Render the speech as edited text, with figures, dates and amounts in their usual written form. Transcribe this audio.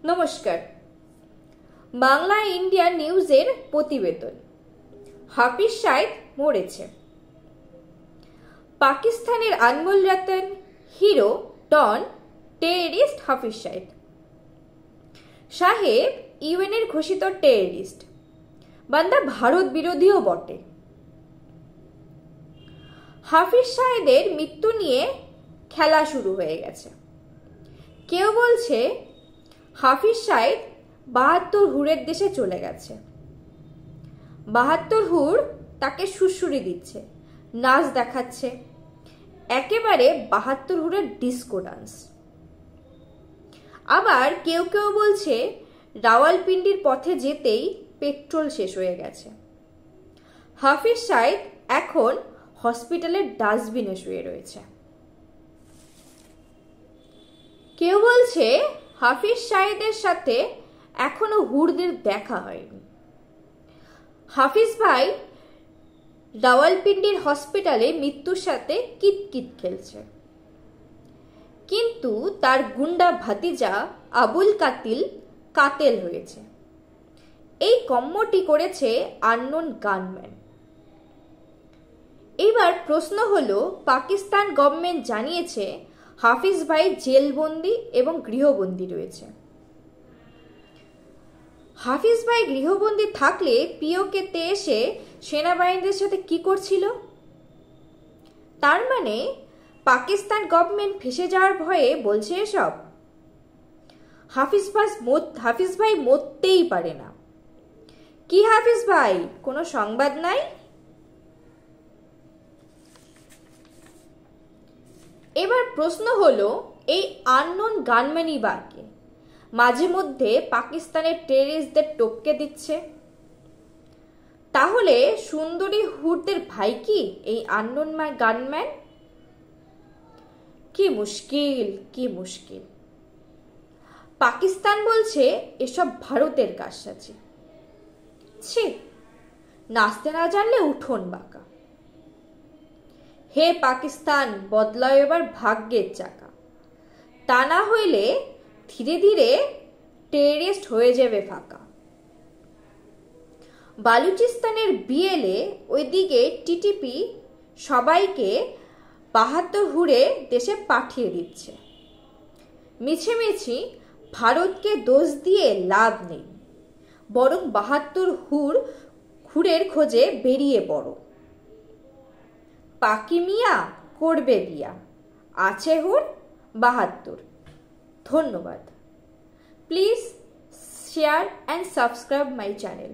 নমস্কার। বাংলা ইন্ডিয়া নিউজের প্রতিবেদন। হাফিজ সাইদ মরেছে। পাকিস্তানের আনমোল রতন, হিরো, ডন, টেররিস্ট হাফিজ সাইদ সাহেব ইউএনের ঘোষিত টেররিস্ট। বান্দা ভারত বিরোধীও বটে। হাফিজ সাইদের মৃত্যু নিয়ে খেলা শুরু হয়ে গেছে। কেউ বলছে হাফিজ সাইদ ৭২ হুরের দেশে চলে গেছে। ৭২ হুর তাকে সুড়সুড়ি দিচ্ছে, নাচ দেখাচ্ছে, একেবারে ৭২ হুরের ডিস্কো ডান্স। আবার কেউ কেউ বলছে রাওয়ালপিন্ডির পথে যেতেই পেট্রোল শেষ হয়ে গেছে। হাফিজ সাইদ এখন হসপিটালের ডাস্টবিনে শুয়ে রয়েছে। কেউ বলছে হাফিজ সাইদের সাথে এখনো হুরদের দেখা হয়নি। হাফিজ ভাই রাওয়ালপিন্ডির হসপিটালে মৃত্যুর সাথে কিতকিত খেলছে, কিন্তু তার গুন্ডা ভাতিজা আবুল কাতেল হয়েছে। এই কম্মটি করেছে আননোন গানম্যান। এবার প্রশ্ন হলো, পাকিস্তান গভর্নমেন্ট জানিয়েছে হাফিজ ভাই জেলবন্দি এবং গৃহবন্দী রয়েছে। হাফিজ ভাই গৃহবন্দী থাকলে পিওকেতে এসে সেনাবাহিনীদের সাথে কি করছিল? তার মানে পাকিস্তান গভর্নমেন্ট ফেসে যাওয়ার ভয়ে বলছে এসব। হাফিজ ভাই মরতেই পারে না। কি হাফিজ ভাই, কোনো সংবাদ নাই? এবার প্রশ্ন হলো, এই আননোন গানম্যানই বা কে? মাঝে মধ্যে পাকিস্তানের টেররিস্টদের টপকে দিচ্ছে। তাহলে সুন্দরী হুরদের ভাই কি এই আননোন গানম্যান? কি মুশকিল। পাকিস্তান বলছে এসব ভারতের কারসাজি। ছি, নাচতে না জানলে উঠোন বাঁকা। হে পাকিস্তান, বদলাও এবার ভাগ্যের চাকা। তা না হইলে ধীরে ধীরে টেররিস্ট হয়ে যাবে ফাঁকা। বালুচিস্তানের বিএলএ, ওইদিকে টিটিপি সবাইকে ৭২ হুরে দেশে পাঠিয়ে দিচ্ছে। মিছিমিছি ভারতকে দোষ দিয়ে লাভ নেই, বরং ৭২ হুরের খোঁজে বেরিয়ে পড়ো। পাকি মিয়া করবে বিয়া, আছে হুর ৭২। ধন্যবাদ। Please share and subscribe my channel.